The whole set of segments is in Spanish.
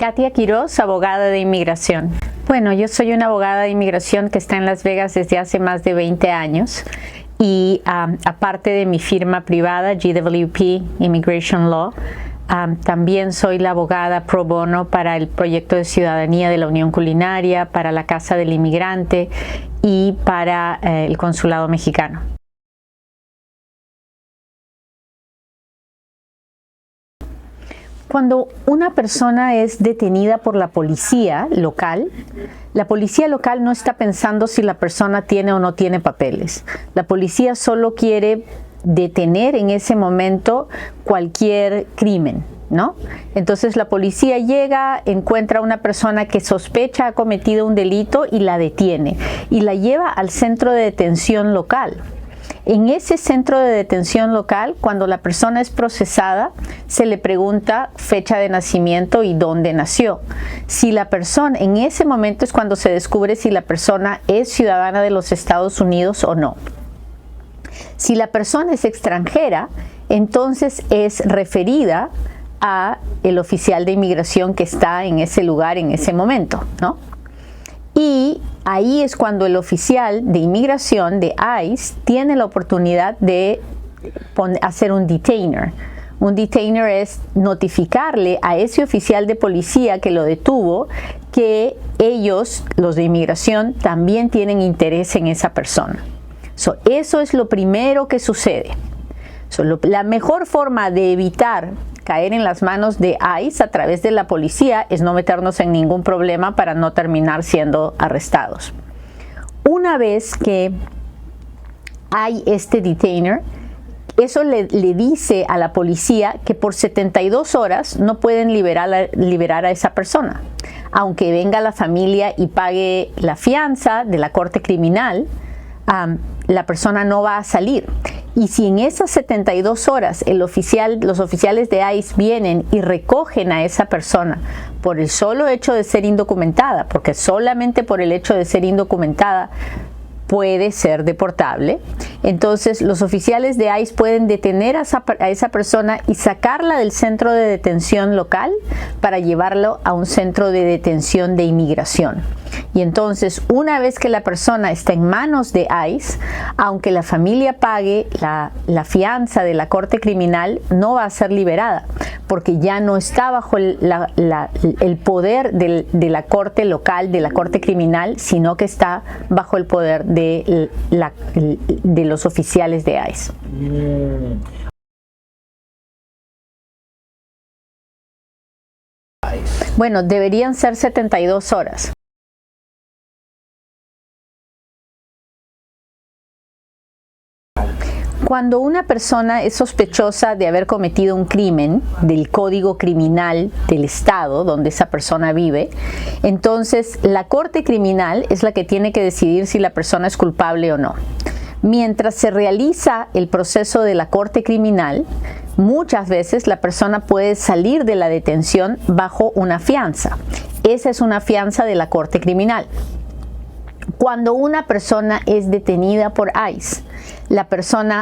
Katia Quiroz, abogada de inmigración. Bueno, yo soy una abogada de inmigración que está en Las Vegas desde hace más de 20 años y aparte de mi firma privada, GWP Immigration Law, también soy la abogada pro bono para el proyecto de ciudadanía de la Unión Culinaria, para la Casa del Inmigrante y para el Consulado Mexicano. Cuando una persona es detenida por la policía local no está pensando si la persona tiene o no tiene papeles. La policía solo quiere detener en ese momento cualquier crimen, ¿no? Entonces la policía llega, encuentra a una persona que sospecha ha cometido un delito y la detiene y la lleva al centro de detención local. En ese centro de detención local, cuando la persona es procesada, se le pregunta fecha de nacimiento y dónde nació. Si la persona, en ese momento es cuando se descubre si la persona es ciudadana de los Estados Unidos o no. Si la persona es extranjera, entonces es referida a el oficial de inmigración que está en ese lugar en ese momento, ¿no? Y ahí es cuando el oficial de inmigración de ICE tiene la oportunidad de hacer un detainer. Un detainer es notificarle a ese oficial de policía que lo detuvo que ellos, los de inmigración, también tienen interés en esa persona. Eso es lo primero que sucede. La mejor forma de evitar caer en las manos de ICE a través de la policía es no meternos en ningún problema para no terminar siendo arrestados. Una vez que hay este detainer, eso le dice a la policía que por 72 horas no pueden liberar a esa persona. Aunque venga la familia y pague la fianza de la corte criminal, la persona no va a salir. Y si en esas 72 horas los oficiales de ICE vienen y recogen a esa persona por el solo hecho de ser indocumentada, porque solamente por el hecho de ser indocumentada puede ser deportable, entonces los oficiales de ICE pueden detener a esa persona y sacarla del centro de detención local para llevarlo a un centro de detención de inmigración. Y entonces, una vez que la persona está en manos de ICE, aunque la familia pague la fianza de la corte criminal, no va a ser liberada, porque ya no está bajo el poder de la corte local, de la corte criminal, sino que está bajo el poder de los oficiales de ICE. Bueno, deberían ser 72 horas. Cuando una persona es sospechosa de haber cometido un crimen del código criminal del estado donde esa persona vive, entonces la corte criminal es la que tiene que decidir si la persona es culpable o no. Mientras se realiza el proceso de la corte criminal, muchas veces la persona puede salir de la detención bajo una fianza. Esa es una fianza de la corte criminal. Cuando una persona es detenida por ICE,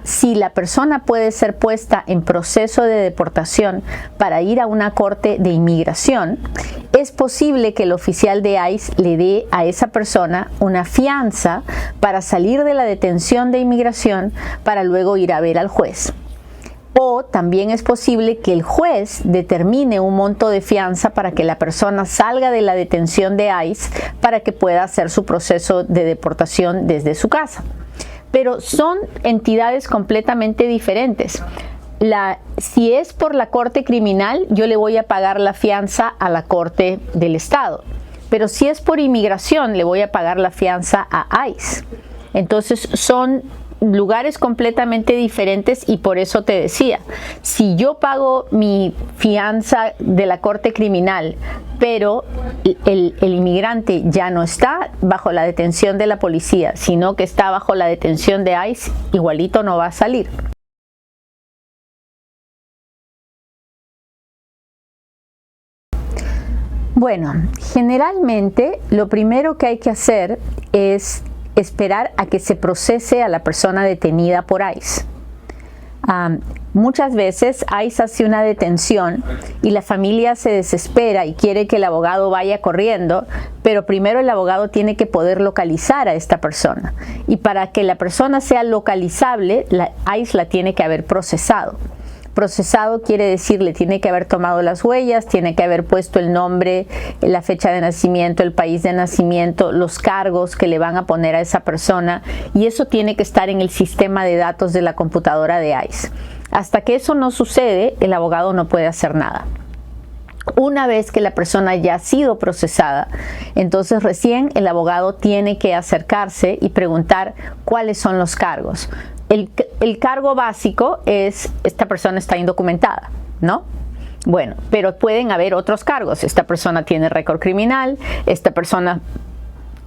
si la persona puede ser puesta en proceso de deportación para ir a una corte de inmigración, es posible que el oficial de ICE le dé a esa persona una fianza para salir de la detención de inmigración para luego ir a ver al juez. O también es posible que el juez determine un monto de fianza para que la persona salga de la detención de ICE para que pueda hacer su proceso de deportación desde su casa. Pero son entidades completamente diferentes. Si es por la corte criminal, yo le voy a pagar la fianza a la corte del estado. Pero si es por inmigración, le voy a pagar la fianza a ICE. Entonces son lugares completamente diferentes y por eso te decía, si yo pago mi fianza de la corte criminal, pero el inmigrante ya no está bajo la detención de la policía, sino que está bajo la detención de ICE, igualito no va a salir. Bueno, generalmente lo primero que hay que hacer es esperar a que se procese a la persona detenida por ICE. Muchas veces ICE hace una detención y la familia se desespera y quiere que el abogado vaya corriendo, pero primero el abogado tiene que poder localizar a esta persona. Y para que la persona sea localizable, la ICE la tiene que haber procesado. Procesado quiere decir, le tiene que haber tomado las huellas, tiene que haber puesto el nombre, la fecha de nacimiento, el país de nacimiento, los cargos que le van a poner a esa persona, y eso tiene que estar en el sistema de datos de la computadora de ICE. Hasta que eso no sucede, el abogado no puede hacer nada. Una vez que la persona ya ha sido procesada, entonces recién el abogado tiene que acercarse y preguntar cuáles son los cargos. El cargo básico es: esta persona está indocumentada, ¿no? Bueno, pero pueden haber otros cargos. Esta persona tiene récord criminal, esta persona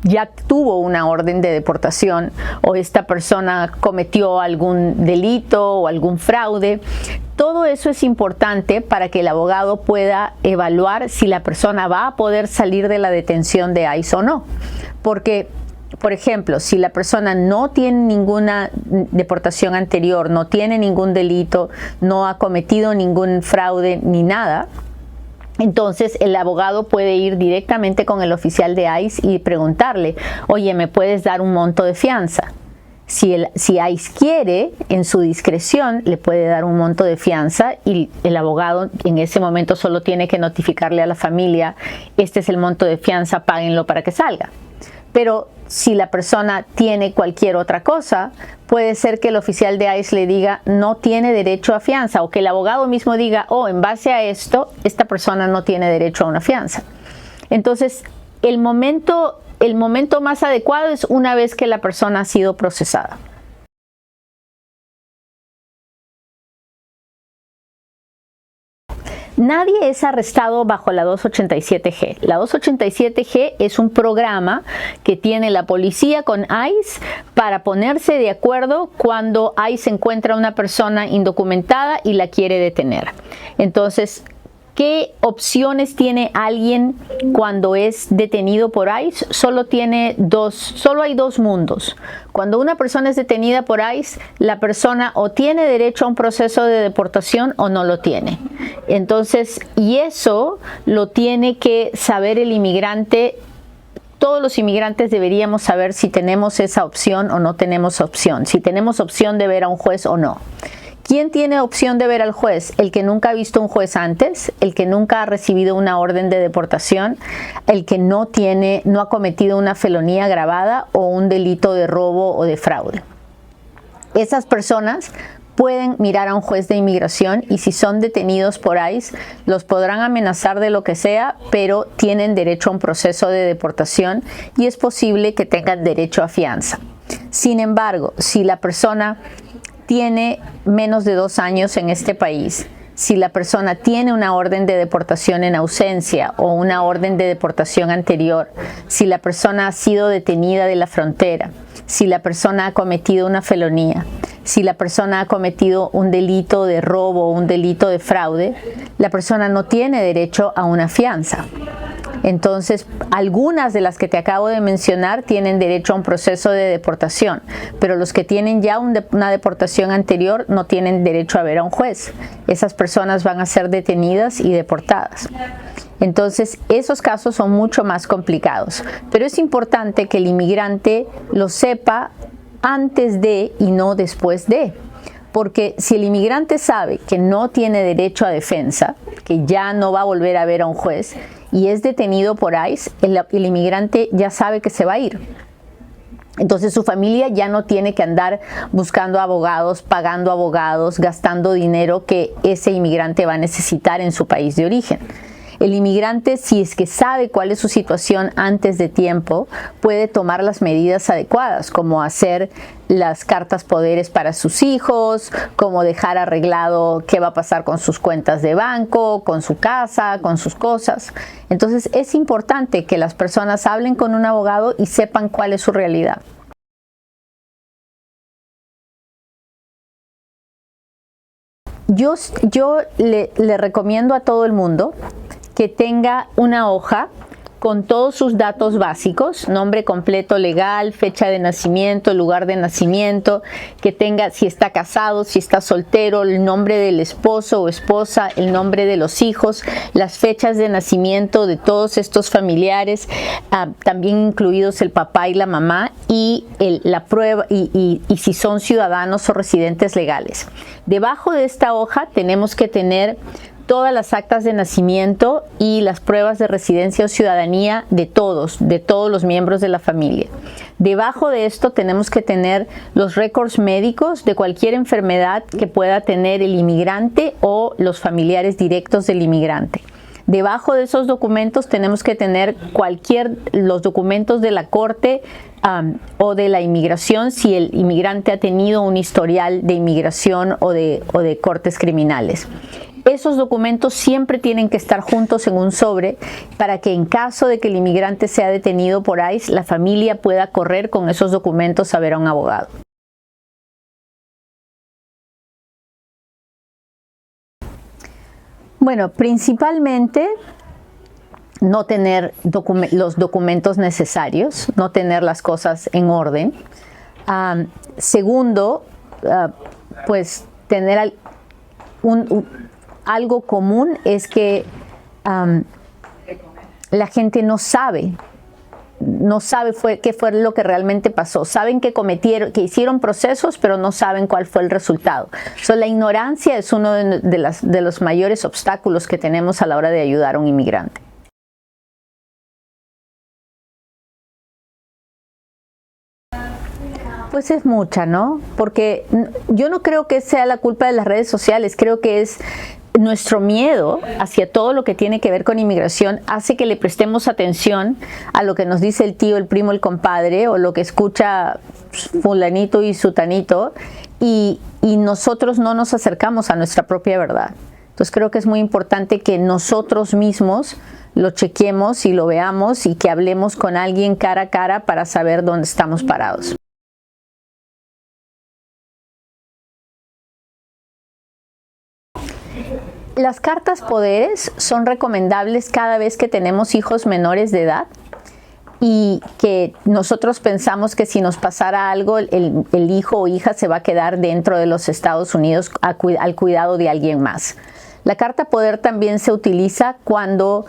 ya tuvo una orden de deportación, o esta persona cometió algún delito o algún fraude. Todo eso es importante para que el abogado pueda evaluar si la persona va a poder salir de la detención de ICE o no. Porque, por ejemplo, si la persona no tiene ninguna deportación anterior, no tiene ningún delito, no ha cometido ningún fraude ni nada, entonces el abogado puede ir directamente con el oficial de ICE y preguntarle: oye, ¿me puedes dar un monto de fianza? Si ICE quiere, en su discreción, le puede dar un monto de fianza, y el abogado en ese momento solo tiene que notificarle a la familia: este es el monto de fianza, páguenlo para que salga. Pero si la persona tiene cualquier otra cosa, puede ser que el oficial de ICE le diga: no tiene derecho a fianza, o que el abogado mismo diga: oh, en base a esto, esta persona no tiene derecho a una fianza. Entonces, el momento más adecuado es una vez que la persona ha sido procesada. Nadie es arrestado bajo la 287G. La 287G es un programa que tiene la policía con ICE para ponerse de acuerdo cuando ICE encuentra a una persona indocumentada y la quiere detener. Entonces, ¿qué opciones tiene alguien cuando es detenido por ICE? Solo hay dos mundos. Cuando una persona es detenida por ICE, la persona o tiene derecho a un proceso de deportación o no lo tiene. Entonces, y eso lo tiene que saber el inmigrante. Todos los inmigrantes deberíamos saber si tenemos esa opción o no tenemos opción, si tenemos opción de ver a un juez o no. ¿Quién tiene opción de ver al juez? El que nunca ha visto un juez antes, el que nunca ha recibido una orden de deportación, el que no ha cometido una felonía agravada o un delito de robo o de fraude. Esas personas pueden mirar a un juez de inmigración, y si son detenidos por ICE, los podrán amenazar de lo que sea, pero tienen derecho a un proceso de deportación y es posible que tengan derecho a fianza. Sin embargo, si la persona tiene menos de 2 años en este país, si la persona tiene una orden de deportación en ausencia o una orden de deportación anterior, si la persona ha sido detenida de la frontera, si la persona ha cometido una felonía, si la persona ha cometido un delito de robo o un delito de fraude, la persona no tiene derecho a una fianza. Entonces, algunas de las que te acabo de mencionar tienen derecho a un proceso de deportación, pero los que tienen ya una deportación anterior no tienen derecho a ver a un juez. Esas personas van a ser detenidas y deportadas. Entonces, esos casos son mucho más complicados, pero es importante que el inmigrante lo sepa antes de y no después de. Porque si el inmigrante sabe que no tiene derecho a defensa, que ya no va a volver a ver a un juez, y es detenido por ICE, el inmigrante ya sabe que se va a ir. Entonces su familia ya no tiene que andar buscando abogados, pagando abogados, gastando dinero que ese inmigrante va a necesitar en su país de origen. El inmigrante, si es que sabe cuál es su situación antes de tiempo, puede tomar las medidas adecuadas, como hacer las cartas poderes para sus hijos, como dejar arreglado qué va a pasar con sus cuentas de banco, con su casa, con sus cosas. Entonces es importante que las personas hablen con un abogado y sepan cuál es su realidad. Yo le recomiendo a todo el mundo que tenga una hoja con todos sus datos básicos, nombre completo legal, fecha de nacimiento, lugar de nacimiento, que tenga si está casado, si está soltero, el nombre del esposo o esposa, el nombre de los hijos, las fechas de nacimiento de todos estos familiares, también incluidos el papá y la mamá, y la prueba y si son ciudadanos o residentes legales. Debajo de esta hoja tenemos que tener todas las actas de nacimiento y las pruebas de residencia o ciudadanía de todos los miembros de la familia. Debajo de esto tenemos que tener los récords médicos de cualquier enfermedad que pueda tener el inmigrante o los familiares directos del inmigrante. Debajo de esos documentos tenemos que tener los documentos de la corte o de la inmigración si el inmigrante ha tenido un historial de inmigración o de cortes criminales. Esos documentos siempre tienen que estar juntos en un sobre para que en caso de que el inmigrante sea detenido por ICE, la familia pueda correr con esos documentos a ver a un abogado. Bueno, principalmente no tener los documentos necesarios, no tener las cosas en orden. Segundo, pues tener algo común es que la gente no sabe qué fue lo que realmente pasó. Saben que hicieron procesos, pero no saben cuál fue el resultado. La ignorancia es uno de los mayores obstáculos que tenemos a la hora de ayudar a un inmigrante. Pues es mucha, ¿no? Porque yo no creo que sea la culpa de las redes sociales, creo que es nuestro miedo hacia todo lo que tiene que ver con inmigración hace que le prestemos atención a lo que nos dice el tío, el primo, el compadre o lo que escucha fulanito y sutanito y nosotros no nos acercamos a nuestra propia verdad. Entonces creo que es muy importante que nosotros mismos lo chequemos y lo veamos y que hablemos con alguien cara a cara para saber dónde estamos parados. Las cartas poderes son recomendables cada vez que tenemos hijos menores de edad y que nosotros pensamos que si nos pasara algo, el hijo o hija se va a quedar dentro de los Estados Unidos al cuidado de alguien más. La carta poder también se utiliza cuando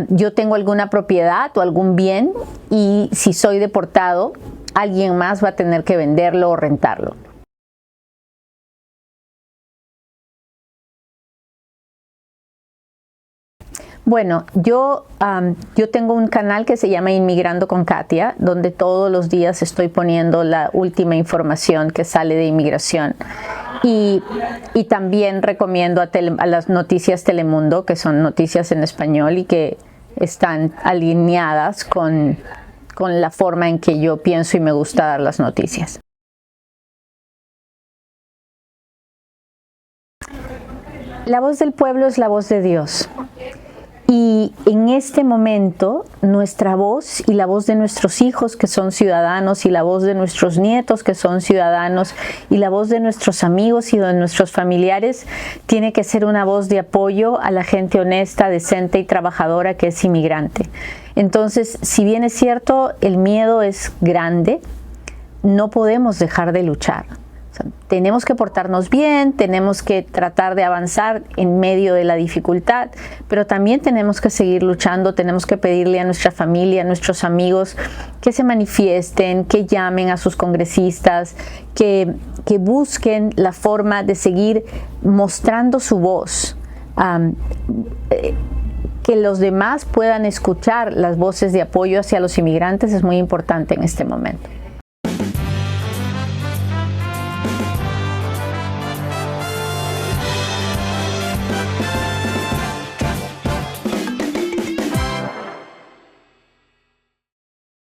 yo tengo alguna propiedad o algún bien y si soy deportado, alguien más va a tener que venderlo o rentarlo. Bueno, yo tengo un canal que se llama Inmigrando con Katia, donde todos los días estoy poniendo la última información que sale de inmigración. Y también recomiendo a las noticias Telemundo, que son noticias en español y que están alineadas con la forma en que yo pienso y me gusta dar las noticias. La voz del pueblo es la voz de Dios. Y en este momento, nuestra voz y la voz de nuestros hijos que son ciudadanos y la voz de nuestros nietos que son ciudadanos y la voz de nuestros amigos y de nuestros familiares tiene que ser una voz de apoyo a la gente honesta, decente y trabajadora que es inmigrante. Entonces, si bien es cierto, el miedo es grande, no podemos dejar de luchar. Tenemos que portarnos bien, tenemos que tratar de avanzar en medio de la dificultad, pero también tenemos que seguir luchando, tenemos que pedirle a nuestra familia, a nuestros amigos que se manifiesten, que llamen a sus congresistas, que busquen la forma de seguir mostrando su voz, que los demás puedan escuchar las voces de apoyo hacia los inmigrantes es muy importante en este momento.